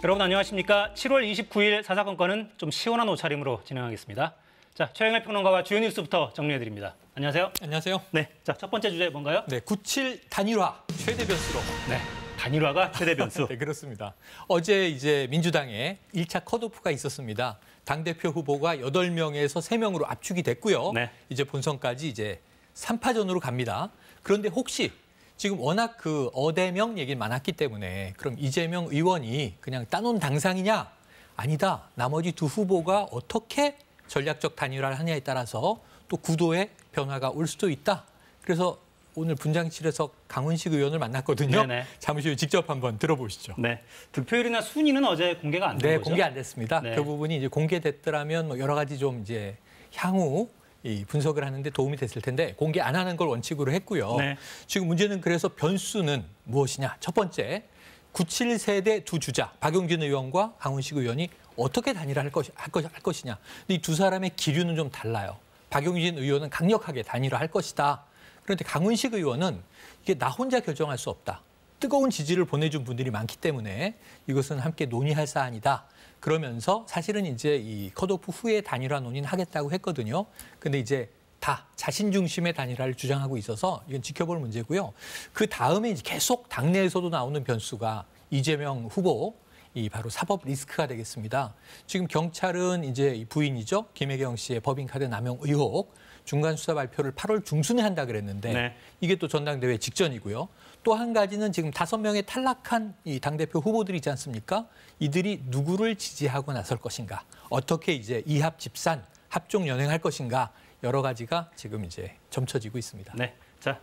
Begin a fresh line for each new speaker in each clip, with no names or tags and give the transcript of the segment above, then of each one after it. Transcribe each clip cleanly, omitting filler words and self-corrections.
여러분 안녕하십니까? 7월 29일 사사건건은 좀 시원한 옷차림으로 진행하겠습니다. 자, 최영일 평론가와 주요 뉴스부터 정리해드립니다. 안녕하세요.
안녕하세요.
네, 자, 첫 번째 주제 뭔가요?
네, 97 단일화 최대 변수로.
네, 단일화가 최대 변수.
네, 그렇습니다. 어제 이제 민주당에 1차 컷오프가 있었습니다. 당대표 후보가 8명에서 3명으로 압축이 됐고요.
네.
이제 본선까지 이제 3파전으로 갑니다. 그런데 혹시 지금 워낙 그 어대명 얘기 많았기 때문에 그럼 이재명 의원이 그냥 따놓은 당상이냐? 아니다. 나머지 두 후보가 어떻게 전략적 단일화를 하냐에 따라서 또 구도에 변화가 올 수도 있다. 그래서 오늘 분장실에서 강훈식 의원을 만났거든요.
네네.
잠시 후에 직접 한번 들어보시죠.
네, 득표율이나 순위는 어제 공개가 안 된 거죠?
네, 공개 안 됐습니다.
네.
그 부분이 이제 공개됐더라면 뭐 여러 가지 좀 이제 향후 이 분석을 하는데 도움이 됐을 텐데 공개 안 하는 걸 원칙으로 했고요.
네.
지금 문제는 그래서 변수는 무엇이냐? 첫 번째, 97세대 두 주자 박용진 의원과 강훈식 의원이 어떻게 단일화할 것이냐. 근데 이 두 사람의 기류는 좀 달라요. 박용진 의원은 강력하게 단일화할 것이다. 그런데 강훈식 의원은 이게 나 혼자 결정할 수 없다. 뜨거운 지지를 보내준 분들이 많기 때문에 이것은 함께 논의할 사안이다. 그러면서 사실은 이제 이 컷오프 후에 단일화 논의는 하겠다고 했거든요. 근데 이제 다 자신 중심의 단일화를 주장하고 있어서 이건 지켜볼 문제고요. 그 다음에 이제 계속 당내에서도 나오는 변수가 이재명 후보, 이 바로 사법 리스크가 되겠습니다. 지금 경찰은 이제 이 부인이죠. 김혜경 씨의 법인카드 남용 의혹 중간 수사 발표를 8월 중순에 한다 그랬는데
네.
이게 또 전당대회 직전이고요. 또 한 가지는 지금 5명의 탈락한 이 당대표 후보들이 있지 않습니까? 이들이 누구를 지지하고 나설 것인가? 어떻게 이제 이합 집산, 합종 연행할 것인가? 여러 가지가 지금 이제 점쳐지고 있습니다.
네, 자,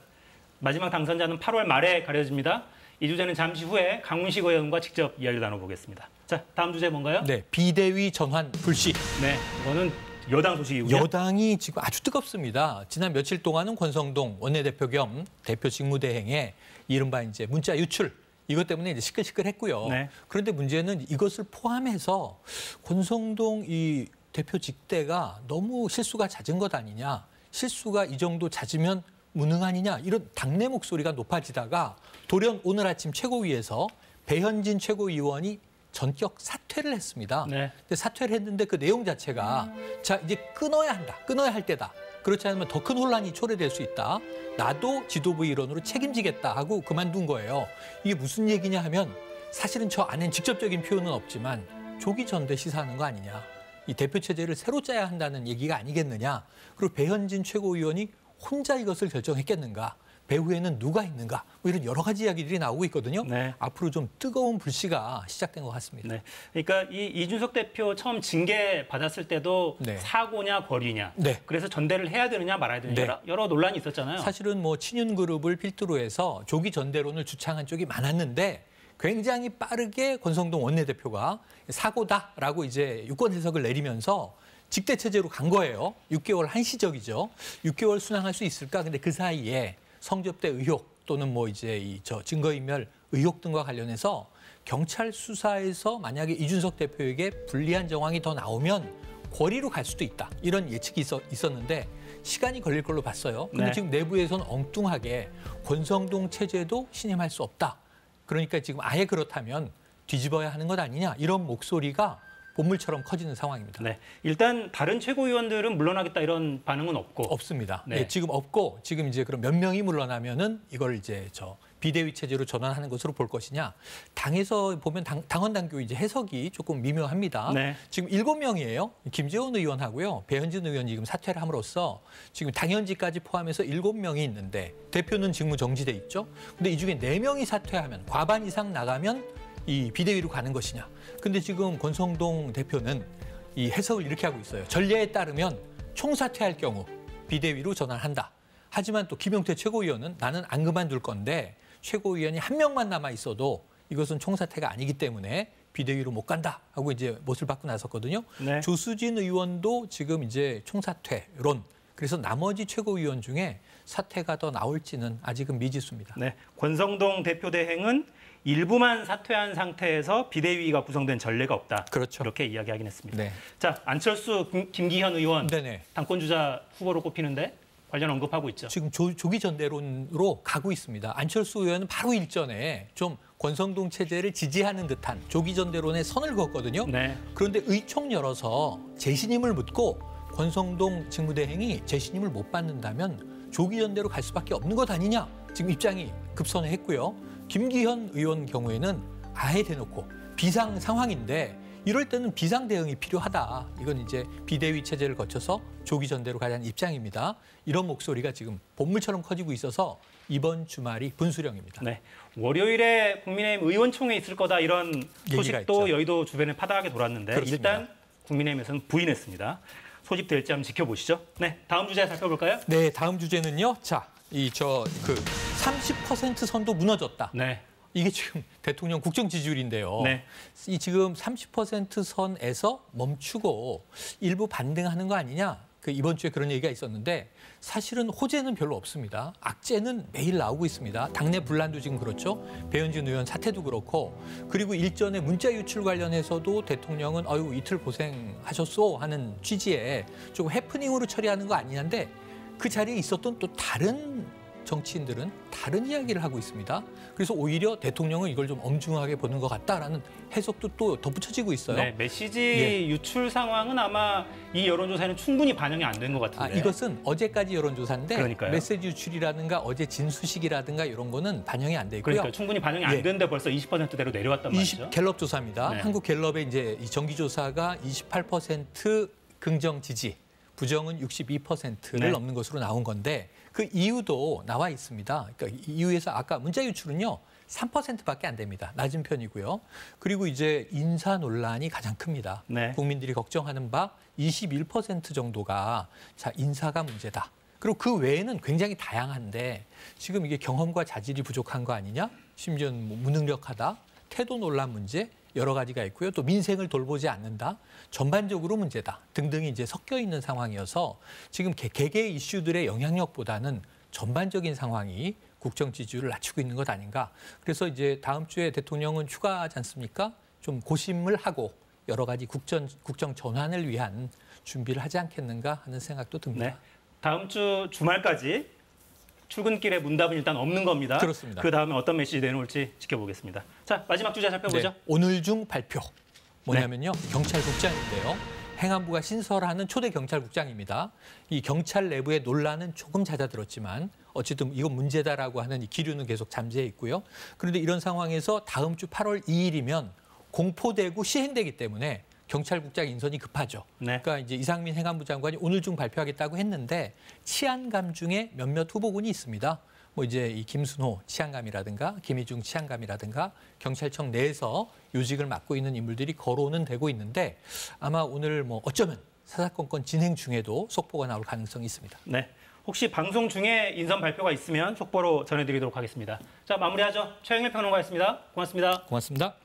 마지막 당선자는 8월 말에 가려집니다. 이 주제는 잠시 후에 강훈식 의원과 직접 이야기를 나눠보겠습니다. 자, 다음 주제 뭔가요?
네, 비대위 전환 불씨.
네, 이거는 여당 소식이고요.
여당이 지금 아주 뜨겁습니다. 지난 며칠 동안은 권성동 원내대표 겸 대표 직무대행에 이른바 이제 문자 유출 이것 때문에 이제 시끌시끌했고요.
네.
그런데 문제는 이것을 포함해서 권성동 이 대표 직대가 너무 실수가 잦은 것 아니냐. 실수가 이 정도 잦으면 무능 아니냐. 이런 당내 목소리가 높아지다가 돌연 오늘 아침 최고위에서 배현진 최고위원이 전격 사퇴를 했습니다.
네.
근데 사퇴를 했는데 그 내용 자체가 자 이제 끊어야 한다. 끊어야 할 때다. 그렇지 않으면 더 큰 혼란이 초래될 수 있다. 나도 지도부 일원으로 책임지겠다 하고 그만둔 거예요. 이게 무슨 얘기냐 하면 사실은 저 안엔 직접적인 표현은 없지만 조기 전대 시사하는 거 아니냐. 이 대표 체제를 새로 짜야 한다는 얘기가 아니겠느냐. 그리고 배현진 최고위원이 혼자 이것을 결정했겠는가. 배후에는 누가 있는가. 뭐 이런 여러 가지 이야기들이 나오고 있거든요.
네.
앞으로 좀 뜨거운 불씨가 시작된 것 같습니다.
네, 그러니까 이 이준석 대표 처음 징계 받았을 때도
네.
사고냐 거리냐.
네.
그래서 전대를 해야 되느냐 말아야 되느냐
네.
여러 논란이 있었잖아요.
사실은 뭐 친윤그룹을 필두로 해서 조기 전대론을 주창한 쪽이 많았는데 굉장히 빠르게 권성동 원내대표가 사고다라고 이제 유권 해석을 내리면서 직대 체제로 간 거예요. 6개월 한시적이죠. 6개월 순항할 수 있을까? 근데 그 사이에 성접대 의혹 또는 뭐 이제 증거인멸 의혹 등과 관련해서 경찰 수사에서 만약에 이준석 대표에게 불리한 정황이 더 나오면 고리로 갈 수도 있다. 이런 예측이 있었는데 시간이 걸릴 걸로 봤어요. 근데
네.
지금 내부에서는 엉뚱하게 권성동 체제도 신임할 수 없다. 그러니까 지금 아예 그렇다면 뒤집어야 하는 것 아니냐. 이런 목소리가 본물처럼 커지는 상황입니다.
네, 일단 다른 최고위원들은 물러나겠다 이런 반응은 없고
없습니다.
네.
네, 지금 없고 지금 이제 그럼 몇 명이 물러나면은 이걸 이제 비대위 체제로 전환하는 것으로 볼 것이냐. 당에서 보면 당원 당규 이제 해석이 조금 미묘합니다.
네.
지금 7명이에요. 김재원 의원하고요. 배현진 의원이 지금 사퇴를 함으로써 지금 당연직까지 포함해서 7명이 있는데 대표는 직무 정지돼 있죠. 근데 이 중에 4명이 사퇴하면 과반 이상 나가면 이 비대위로 가는 것이냐. 근데 지금 권성동 대표는 이 해석을 이렇게 하고 있어요. 전례에 따르면 총사퇴할 경우 비대위로 전환한다. 하지만 또 김용태 최고위원은 나는 안 그만둘 건데 최고위원이 1명만 남아 있어도 이것은 총사퇴가 아니기 때문에 비대위로 못 간다 하고 이제 못을 받고 나섰거든요.
네.
조수진 의원도 지금 이제 총사퇴론. 그래서 나머지 최고위원 중에 사퇴가 더 나올지는 아직은 미지수입니다.
네, 권성동 대표 대행은 일부만 사퇴한 상태에서 비대위가 구성된 전례가 없다.
그렇죠.
이렇게 이야기하긴 했습니다.
네.
자, 안철수, 김기현 의원
네네.
당권주자 후보로 꼽히는데 관련 언급하고 있죠.
지금 조기 전대론으로 가고 있습니다. 안철수 의원은 바로 일전에 좀 권성동 체제를 지지하는 듯한 조기전대론에 선을 그었거든요.
네.
그런데 의총 열어서 재신임을 묻고 권성동 직무대행이 재신임을 못 받는다면 조기전대로 갈 수밖에 없는 것 아니냐. 지금 입장이 급선회했고요. 김기현 의원 경우에는 아예 대놓고 비상 상황인데 이럴 때는 비상 대응이 필요하다. 이건 이제 비대위 체제를 거쳐서 조기전대로 가자는 입장입니다. 이런 목소리가 지금 본물처럼 커지고 있어서 이번 주말이 분수령입니다.
네. 월요일에 국민의힘 의원총회 있을 거다 이런 소식도 여의도 주변에 파다하게 돌았는데
그렇습니다.
일단 국민의힘에서는 부인했습니다. 소집될지 한번 지켜보시죠. 네, 다음 주제 살펴볼까요?
네, 다음 주제는요. 자, 30% 선도 무너졌다.
네.
이게 지금 대통령 국정 지지율인데요.
네.
이 지금 30% 선에서 멈추고 일부 반등하는 거 아니냐? 이번 주에 그런 얘기가 있었는데 사실은 호재는 별로 없습니다. 악재는 매일 나오고 있습니다. 당내 분란도 지금 그렇죠. 배현진 의원 사태도 그렇고 그리고 일전에 문자 유출 관련해서도 대통령은 아유 이틀 고생하셨소 하는 취지에 조금 해프닝으로 처리하는 거 아니냐인데 그 자리에 있었던 또 다른 정치인들은 다른 이야기를 하고 있습니다. 그래서 오히려 대통령은 이걸 좀 엄중하게 보는 것 같다라는 해석도 또 덧붙여지고 있어요.
네, 메시지 유출 상황은 아마 이 여론조사에는 충분히 반영이 안 된 것 같은데.
이것은 어제까지 여론조사인데
그러니까요.
메시지 유출이라든가 어제 진수식이라든가 이런 거는 반영이 안 돼 있고요.
그러니까 충분히 반영이 안 되는데 벌써 20%대로 내려왔단 말이죠.
갤럽 조사입니다.
네.
한국 갤럽의 이제 이 정기조사가 28% 긍정 지지, 부정은 62%를
네.
넘는 것으로 나온 건데 그 이유도 나와 있습니다. 그러니까 이유에서 아까 문자 유출은요 3%밖에 안 됩니다. 낮은 편이고요. 그리고 이제 인사 논란이 가장 큽니다.
네.
국민들이 걱정하는 바 21% 정도가 자 인사가 문제다. 그리고 그 외에는 굉장히 다양한데 지금 이게 경험과 자질이 부족한 거 아니냐? 심지어는 무능력하다, 태도 논란 문제 여러 가지가 있고요. 또 민생을 돌보지 않는다, 전반적으로 문제다 등등이 이제 섞여 있는 상황이어서 지금 개개 이슈들의 영향력보다는 전반적인 상황이 국정 지지율을 낮추고 있는 것 아닌가. 그래서 이제 다음 주에 대통령은 휴가하지 않습니까? 좀 고심을 하고 여러 가지 국정 전환을 위한 준비를 하지 않겠는가 하는 생각도 듭니다.
네. 다음 주 주말까지 출근길에 문답은 일단 없는 겁니다.
그렇습니다.
그 다음에 어떤 메시지 내놓을지 지켜보겠습니다. 자, 마지막 주제 살펴보죠.
네, 오늘 중 발표. 뭐냐면요. 경찰국장인데요. 행안부가 신설하는 초대 경찰국장입니다. 이 경찰 내부의 논란은 조금 잦아들었지만 어쨌든 이건 문제다라고 하는 이 기류는 계속 잠재해 있고요. 그런데 이런 상황에서 다음 주 8월 2일이면 공포되고 시행되기 때문에 경찰국장 인선이 급하죠.
네.
그러니까 이제 이상민 행안부 장관이 오늘 중 발표하겠다고 했는데 치안감 중에 몇몇 후보군이 있습니다. 뭐 이제 이 김순호 치안감이라든가 김희중 치안감이라든가 경찰청 내에서 요직을 맡고 있는 인물들이 거론은 되고 있는데 아마 오늘 뭐 어쩌면 사사건건 진행 중에도 속보가 나올 가능성이 있습니다.
네. 혹시 방송 중에 인선 발표가 있으면 속보로 전해드리도록 하겠습니다. 자, 마무리하죠. 최영일 평론가였습니다. 고맙습니다.
고맙습니다.